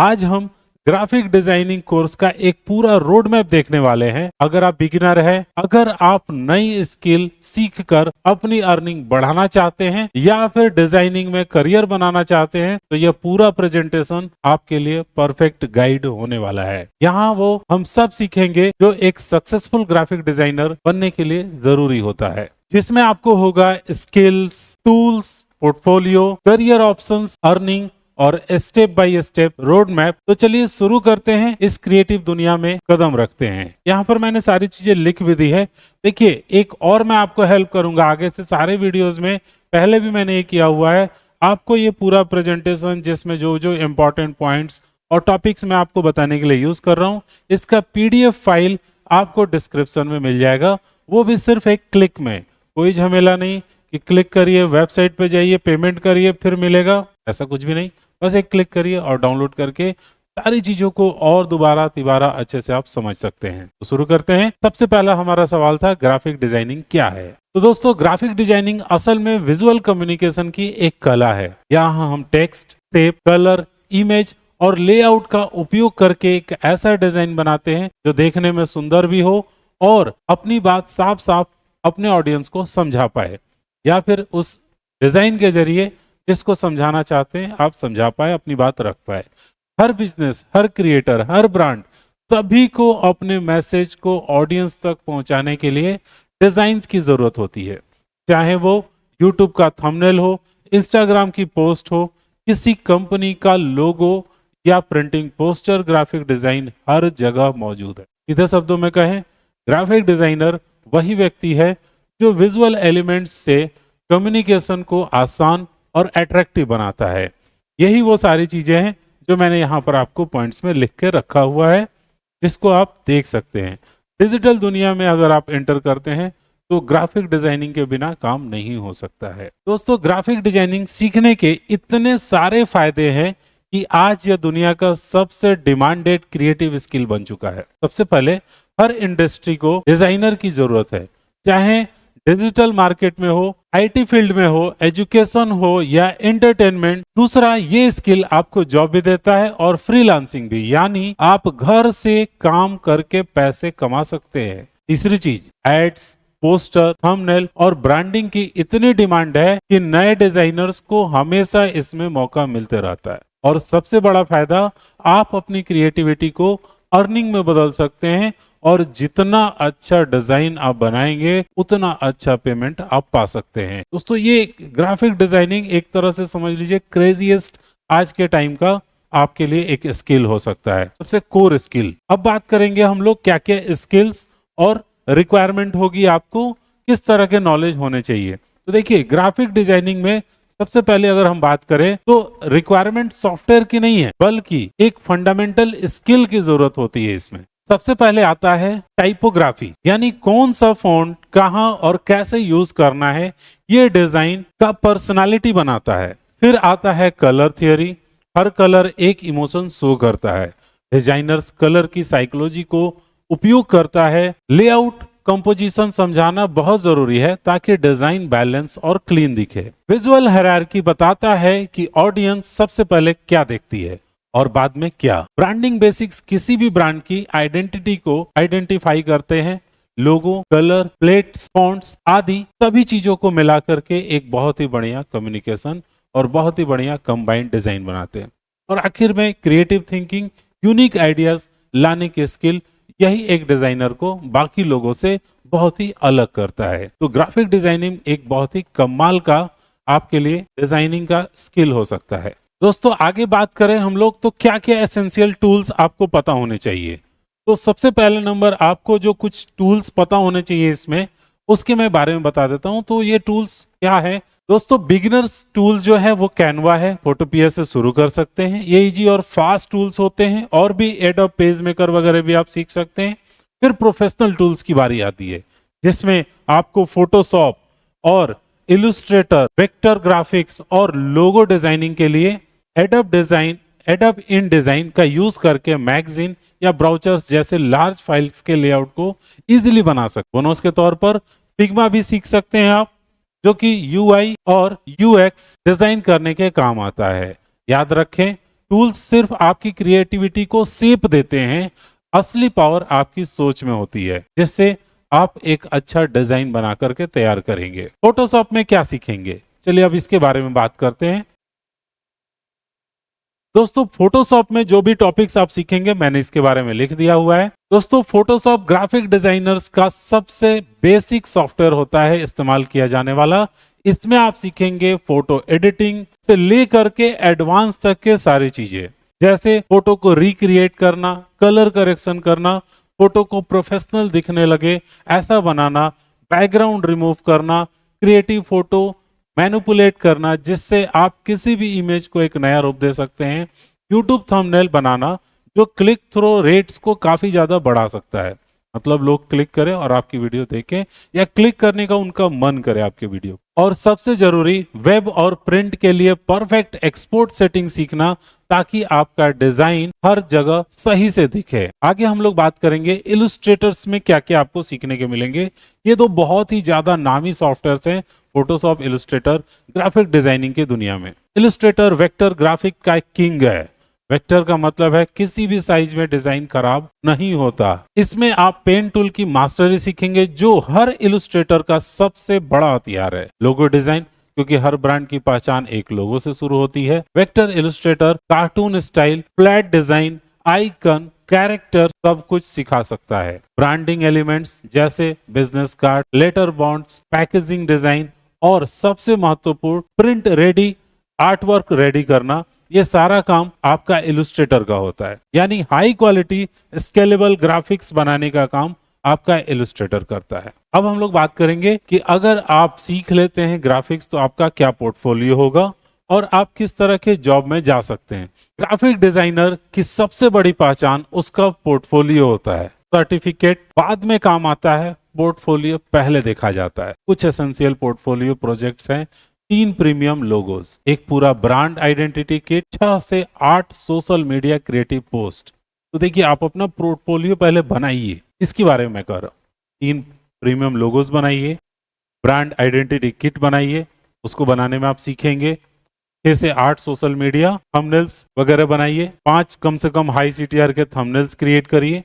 आज हम graphic designing course का एक पूरा रोड मैप देखने वाले हैं। अगर आप बिगिनर हैं, अगर आप नई स्किल सीख कर अपनी अर्निंग बढ़ाना चाहते हैं या फिर डिजाइनिंग में करियर बनाना चाहते हैं, तो यह पूरा प्रेजेंटेशन आपके लिए परफेक्ट गाइड होने वाला है। यहाँ वो हम सब सीखेंगे जो एक सक्सेसफुल ग्राफिक डिजाइनर बनने के लिए जरूरी होता है, जिसमें आपको होगा skills, tools, portfolio, career options, earning और step by step road map. तो चलिए शुरू करते हैं, इस क्रिएटिव दुनिया में कदम रखते हैं। यहाँ पर मैंने सारी चीजें लिख भी दी है। देखिए, एक और मैं आपको हेल्प करूंगा आगे से, सारे वीडियोस में पहले भी मैंने ये किया हुआ है। आपको ये पूरा प्रेजेंटेशन जिसमें जो जो इम्पोर्टेंट पॉइंट्स और टॉपिक्स मैं आपको बताने के लिए यूज कर रहा हूँ, इसका PDF फाइल आपको डिस्क्रिप्शन में मिल जाएगा। वो भी सिर्फ एक क्लिक में, कोई झमेला नहीं कि क्लिक करिए, वेबसाइट पे जाइए, पेमेंट करिए फिर मिलेगा, ऐसा कुछ भी नहीं। बस एक क्लिक करिए और डाउनलोड करके सारी चीजों को और दोबारा तिबारा अच्छे से आप समझ सकते हैं। तो शुरू करते हैं। सबसे पहला हमारा सवाल था, ग्राफिक डिजाइनिंग क्या है? तो दोस्तों, ग्राफिक डिजाइनिंग असल में विजुअल कम्युनिकेशन की एक कला है। यहाँ हम टेक्स्ट, शेप, कलर, इमेज और लेआउट का उपयोग करके एक ऐसा डिजाइन बनाते हैं जो देखने में सुंदर भी हो और अपनी बात साफ साफ अपने ऑडियंस को समझा पाए, या फिर उस डिजाइन के जरिए जिसको समझाना चाहते हैं आप समझा पाए, अपनी बात रख पाए। हर बिजनेस, हर क्रिएटर, हर ब्रांड, सभी को अपने मैसेज को ऑडियंस तक पहुंचाने के लिए डिजाइन्स की जरूरत होती है। चाहे वो यूट्यूब का थंबनेल हो, इंस्टाग्राम की पोस्ट हो, किसी कंपनी का लोगो या प्रिंटिंग पोस्टर, ग्राफिक डिजाइन हर जगह मौजूद है। सीधे शब्दों में कहें, ग्राफिक डिजाइनर वही व्यक्ति है जो विजुअल एलिमेंट्स से कम्युनिकेशन को आसान और अट्रैक्टिव बनाता है। यही वो सारी चीजें हैं जो मैंने यहाँ पर आपको पॉइंट्स में लिख के रखा हुआ है, जिसको आप देख सकते हैं। डिजिटल दुनिया में अगर आप एंटर करते हैं तो ग्राफिक डिजाइनिंग के बिना काम नहीं हो सकता है। दोस्तों, ग्राफिक डिजाइनिंग सीखने के इतने सारे फायदे हैं कि आज यह दुनिया का सबसे डिमांडेड क्रिएटिव स्किल बन चुका है। सबसे पहले, हर इंडस्ट्री को डिजाइनर की जरूरत है, चाहे डिजिटल मार्केट में हो, IT फील्ड में हो, एजुकेशन हो या एंटरटेनमेंट। दूसरा, ये स्किल आपको जॉब भी देता है और फ्रीलांसिंग भी, यानी आप घर से काम करके पैसे कमा सकते हैं। तीसरी चीज, एड्स, पोस्टर, थंबनेल और ब्रांडिंग की इतनी डिमांड है कि नए डिजाइनर्स को हमेशा इसमें मौका मिलते रहता है। और सबसे बड़ा फायदा, आप अपनी क्रिएटिविटी को अर्निंग में बदल सकते हैं और जितना अच्छा डिजाइन आप बनाएंगे उतना अच्छा पेमेंट आप पा सकते हैं। दोस्तों, ये ग्राफिक डिजाइनिंग एक तरह से समझ लीजिए क्रेजीएस्ट आज के टाइम का आपके लिए एक स्किल हो सकता है, सबसे कोर स्किल। अब बात करेंगे हम लोग क्या क्या स्किल्स और रिक्वायरमेंट होगी, आपको किस तरह के नॉलेज होने चाहिए। तो देखिए, ग्राफिक डिजाइनिंग में सबसे पहले अगर हम बात करें तो रिक्वायरमेंट सॉफ्टवेयर की नहीं है, बल्कि एक फंडामेंटल स्किल की जरूरत होती है। इसमें सबसे पहले आता है टाइपोग्राफी, यानी कौन सा फॉन्ट कहां और कैसे यूज करना है, ये डिजाइन का पर्सनालिटी बनाता है। फिर आता है कलर थियरी, हर कलर एक इमोशन शो करता है। डिजाइनर्स कलर की साइकोलॉजी को उपयोग करता है। लेआउट, कंपोजिशन समझाना बहुत जरूरी है ताकि डिजाइन बैलेंस और क्लीन दिखे। विजुअल हायरार्की बताता है कि ऑडियंस सबसे पहले क्या देखती है और बाद में क्या। ब्रांडिंग बेसिक्स किसी भी ब्रांड की आइडेंटिटी को आइडेंटिफाई करते हैं। लोगो, कलर, प्लेट्स, फॉन्ट्स आदि सभी चीजों को मिला करके एक बहुत ही बढ़िया कम्युनिकेशन और बहुत ही बढ़िया कंबाइंड डिजाइन बनाते हैं। और आखिर में क्रिएटिव थिंकिंग, यूनिक आइडियाज लाने के स्किल, यही एक डिजाइनर को बाकी लोगों से बहुत ही अलग करता है। तो ग्राफिक डिजाइनिंग एक बहुत ही कमाल का आपके लिए डिजाइनिंग का स्किल हो सकता है। दोस्तों, आगे बात करें हम लोग तो क्या क्या एसेंशियल टूल्स आपको पता होने चाहिए। तो सबसे पहले नंबर, आपको जो कुछ टूल्स पता होने चाहिए इसमें, उसके मैं बारे में बता देता हूं। तो ये टूल्स क्या है दोस्तों? बिगिनर्स टूल जो है वो कैनवा है, फोटोपिया से शुरू कर सकते हैं। ये इजी और फास्ट टूल्स होते हैं, और भी एडोब पेज मेकर वगैरह भी आप सीख सकते हैं। फिर प्रोफेशनल टूल्स की बारी आती है, जिसमें आपको फोटोशॉप और इलस्ट्रेटर, वेक्टर ग्राफिक्स और लोगो डिजाइनिंग के लिए एडोब इन डिजाइन का यूज करके मैगजीन या ब्राउचर्स जैसे लार्ज फाइल्स के लेआउट को इजीली बना सकते। बोनस के तौर पर फिग्मा भी सीख सकते हैं आप, जो कि UI और UX डिजाइन करने के काम आता है। याद रखें, टूल्स सिर्फ आपकी क्रिएटिविटी को शेप देते हैं, असली पावर आपकी सोच में होती है, जिससे आप एक अच्छा डिजाइन बना करके तैयार करेंगे। फोटोशॉप में क्या सीखेंगे, चलिए अब इसके बारे में बात करते हैं। दोस्तों फोटोशॉप में जो भी टॉपिक्स आप सीखेंगे मैंने इसके बारे में लिख दिया हुआ है। दोस्तों फोटोशॉप ग्राफिक डिजाइनर्स का सबसे बेसिक सॉफ्टवेयर होता है इस्तेमाल किया जाने वाला। इसमें आप सीखेंगे फोटो एडिटिंग से लेकर के एडवांस तक के सारी चीजें, जैसे फोटो को रिक्रिएट करना, कलर करेक्शन करना, फोटो को प्रोफेशनल दिखने लगे ऐसा बनाना, बैकग्राउंड रिमूव करना, क्रिएटिव फोटो मैनिपुलेट करना जिससे आप किसी भी इमेज को एक नया रूप दे सकते हैं, यूट्यूब थंबनेल बनाना जो क्लिक थ्रू रेट्स को काफी ज्यादा बढ़ा सकता है, मतलब लोग क्लिक करें और आपकी वीडियो देखें या क्लिक करने का उनका मन करे आपके वीडियो। और सबसे जरूरी वेब और प्रिंट के लिए परफेक्ट एक्सपोर्ट सेटिंग सीखना ताकि आपका डिजाइन हर जगह सही से दिखे। आगे हम लोग बात करेंगे इलस्ट्रेटर्स में क्या क्या आपको सीखने के मिलेंगे। ये दो बहुत ही ज्यादा नामी सॉफ्टवेयर्स हैं, फोटोशॉप, इलस्ट्रेटर, ग्राफिक डिजाइनिंग की दुनिया में। इलस्ट्रेटर वेक्टर ग्राफिक का एक किंग है। वेक्टर का मतलब है किसी भी साइज में डिजाइन खराब नहीं होता। इसमें आप पेन टूल की मास्टरी सीखेंगे जो हर इलस्ट्रेटर का सबसे बड़ा हथियार है। लोगो डिजाइन, क्योंकि हर ब्रांड की पहचान एक लोगो से शुरू होती है। Vector illustrator cartoon style, flat design, icon, character सब कुछ सिखा सकता है। ब्रांडिंग एलिमेंट्स जैसे business card, letter bonds, packaging design और सबसे महत्वपूर्ण print ready, art work ready करना, ये सारा काम आपका इलस्ट्रेटर का होता है। यानी हाई क्वालिटी स्केलेबल ग्राफिक्स बनाने का काम आपका इलस्ट्रेटर करता है। अब हम लोग बात करेंगे कि अगर आप सीख लेते हैं ग्राफिक्स तो आपका क्या पोर्टफोलियो होगा और आप किस तरह के जॉब में जा सकते हैं। ग्राफिक डिजाइनर की सबसे बड़ी पहचान उसका पोर्टफोलियो होता है। सर्टिफिकेट बाद में काम आता है, पोर्टफोलियो पहले देखा जाता है। कुछ एसेंशियल पोर्टफोलियो प्रोजेक्ट्स हैं, 3 प्रीमियम लोगोस, एक पूरा ब्रांड आइडेंटिटी किट, 6 से 8 सोशल मीडिया क्रिएटिव पोस्ट। तो देखिए आप अपना पोर्टफोलियो पहले बनाइए, इसके बारे में मैं कह रहा हूँ। 3 प्रीमियम लोगोस बनाइए, ब्रांड आइडेंटिटी किट बनाइए, उसको बनाने में आप सीखेंगे। 6 से 8 सोशल मीडिया थंबनेल्स वगैरह बनाइए। 5 कम से कम हाई CTR के थंबनेल्स क्रिएट करिए।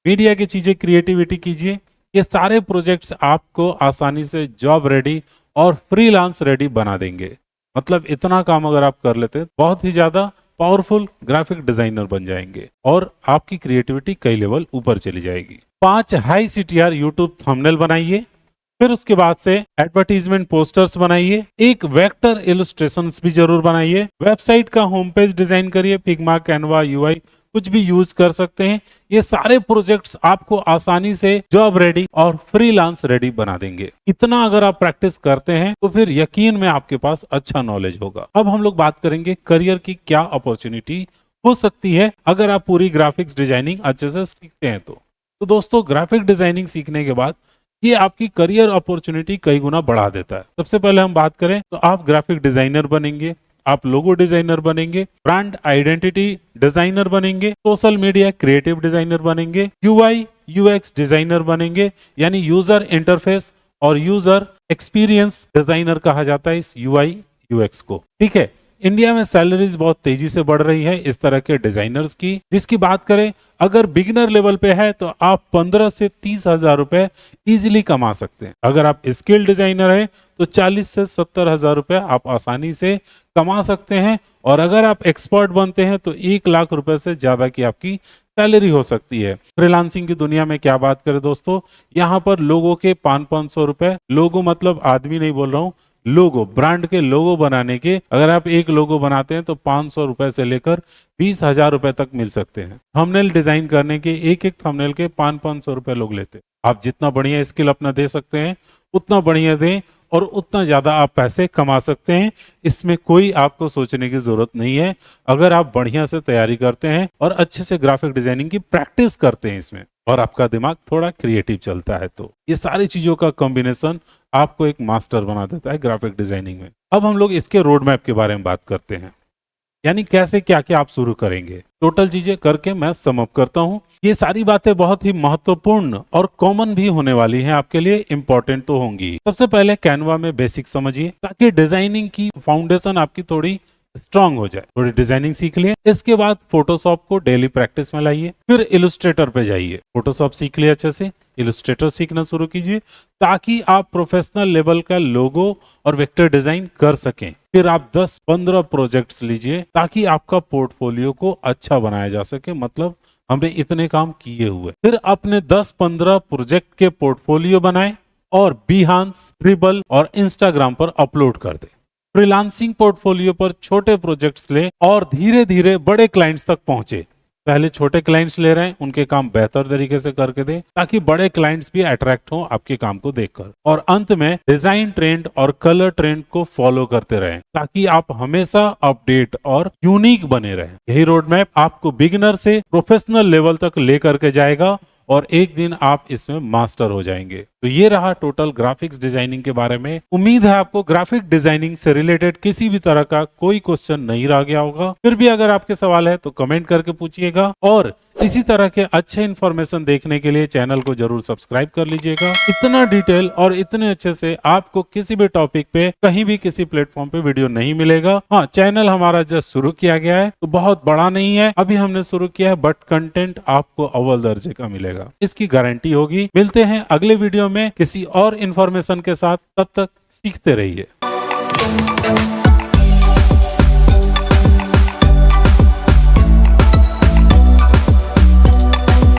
मीडिया की चीजें क्रिएटिविटी कीजिए। ये सारे प्रोजेक्ट्स आपको आसानी से जॉब रेडी और फ्रीलांस रेडी बना देंगे। मतलब इतना काम अगर आप कर लेते हैं बहुत ही ज्यादा पावरफुल ग्राफिक डिजाइनर बन जाएंगे और आपकी क्रिएटिविटी कई लेवल ऊपर चली जाएगी। 5 हाई CTR यूट्यूब थंबनेल बनाइए। फिर उसके बाद से एडवर्टीजमेंट पोस्टर्स बनाइए। एक वेक्टर इलस्ट्रेशंस भी जरूर बनाइए। वेबसाइट का होम पेज डिजाइन करिए। फिग्मा, कैनवा, UI कुछ भी यूज कर सकते हैं। ये सारे प्रोजेक्ट्स आपको आसानी से जॉब रेडी और फ्रीलांस रेडी बना देंगे। इतना अगर आप प्रैक्टिस करते हैं तो फिर यकीन में आपके पास अच्छा नॉलेज होगा। अब हम लोग बात करेंगे करियर की क्या अपॉर्चुनिटी हो सकती है अगर आप पूरी ग्राफिक्स डिजाइनिंग अच्छे से सीखते हैं तो दोस्तों ग्राफिक डिजाइनिंग सीखने के बाद ये आपकी करियर अपॉर्चुनिटी कई गुना बढ़ा देता है। सबसे पहले हम बात करें तो आप ग्राफिक डिजाइनर बनेंगे, आप लोगो डिजाइनर बनेंगे, ब्रांड आइडेंटिटी डिजाइनर बनेंगे, सोशल मीडिया क्रिएटिव डिजाइनर बनेंगे, UI UX डिजाइनर बनेंगे, यानी यूजर इंटरफेस और यूजर एक्सपीरियंस डिजाइनर कहा जाता है इस UI UX को। ठीक है, इंडिया में सैलरीज बहुत तेजी से बढ़ रही है इस तरह के डिजाइनर्स की। जिसकी बात करें अगर बिगिनर लेवल पे है तो आप 15 से 30 हजार रुपए इजीली कमा सकते हैं। अगर आप स्किल डिजाइनर हैं तो 40 से 70 हजार रुपए आप आसानी से कमा सकते हैं। और अगर आप एक्सपर्ट बनते हैं तो 1 लाख रुपए से ज्यादा की आपकी सैलरी हो सकती है। फ्रीलांसिंग की दुनिया में क्या बात करें दोस्तों, यहाँ पर लोगों के 500-500 रुपए, लोगो मतलब आदमी नहीं बोल रहा हूँ, लोगो, ब्रांड के लोगो बनाने के अगर आप एक लोगो बनाते हैं तो 500 रुपए से लेकर 20,000 रुपए तक मिल सकते हैं। थंबनेल डिजाइन करने के एक थंबनेल के 500-500 रुपए लोग लेते हैं। आप जितना बढ़िया स्किल अपना दे सकते हैं उतना बढ़िया दें और उतना ज्यादा आप पैसे कमा सकते हैं। इसमें कोई आपको सोचने की जरूरत नहीं है। अगर आप बढ़िया से तैयारी करते हैं और अच्छे से ग्राफिक डिजाइनिंग की प्रैक्टिस करते हैं इसमें और आपका दिमाग थोड़ा क्रिएटिव चलता है तो ये सारी चीजों का कॉम्बिनेशन आपको एक मास्टर बना देता है ग्राफिक डिजाइनिंग में। अब हम लोग इसके रोड मैप के बारे में बात करते हैं, यानी कैसे क्या क्या आप शुरू करेंगे। टोटल चीजें करके मैं सम अप करता हूं। ये सारी बातें बहुत ही महत्वपूर्ण और कॉमन भी होने वाली हैं, आपके लिए इंपॉर्टेंट तो होंगी। सबसे पहले कैनवा में बेसिक समझिए ताकि डिजाइनिंग की फाउंडेशन आपकी थोड़ी स्ट्रांग हो जाए। थोड़ी डिजाइनिंग सीख लिए, इसके बाद फोटोशॉप को डेली प्रैक्टिस में लाइए, फिर इलस्ट्रेटर पे जाइए। फोटोशॉप सीख लिया अच्छे से, इलस्ट्रेटर सीखना शुरू कीजिए ताकि आप प्रोफेशनल लेवल का लोगो और वेक्टर डिजाइन कर सकें। फिर आप 10-15 प्रोजेक्ट्स लीजिए ताकि आपका पोर्टफोलियो को अच्छा बनाया जा सके, मतलब हमने इतने काम किए हुए। फिर अपने 10-15 प्रोजेक्ट के पोर्टफोलियो बनाएं और बिहांस, ट्रिबल और इंस्टाग्राम पर अपलोड कर दें। फ्रीलांसिंग पोर्टफोलियो पर छोटे प्रोजेक्ट्स ले और धीरे धीरे बड़े क्लाइंट्स तक पहुंचे। पहले छोटे क्लाइंट्स ले रहे हैं, उनके काम बेहतर तरीके से करके दें ताकि बड़े क्लाइंट्स भी अट्रैक्ट हों आपके काम को देखकर। और अंत में डिजाइन ट्रेंड और कलर ट्रेंड को फॉलो करते रहें ताकि आप हमेशा अपडेट और यूनिक बने रहें। यही रोड मैप आपको बिगिनर से प्रोफेशनल लेवल तक लेकर के जाएगा और एक दिन आप इसमें मास्टर हो जाएंगे। तो ये रहा टोटल ग्राफिक्स डिजाइनिंग के बारे में। उम्मीद है आपको ग्राफिक डिजाइनिंग से रिलेटेड किसी भी तरह का कोई क्वेश्चन नहीं रह गया होगा। फिर भी अगर आपके सवाल है तो कमेंट करके पूछिएगा और इसी तरह के अच्छे इन्फॉर्मेशन देखने के लिए चैनल को जरूर सब्सक्राइब कर लीजिएगा। इतना डिटेल और इतने अच्छे से आपको किसी भी टॉपिक पे कहीं भी किसी प्लेटफॉर्म पे वीडियो नहीं मिलेगा। हाँ, चैनल हमारा जस्ट शुरू किया गया है तो बहुत बड़ा नहीं है, अभी हमने शुरू किया है, बट कंटेंट आपको अव्वल दर्जे का मिलेगा, इसकी गारंटी होगी। मिलते हैं अगले वीडियो में किसी और इन्फॉर्मेशन के साथ, तब तक सीखते रहिए।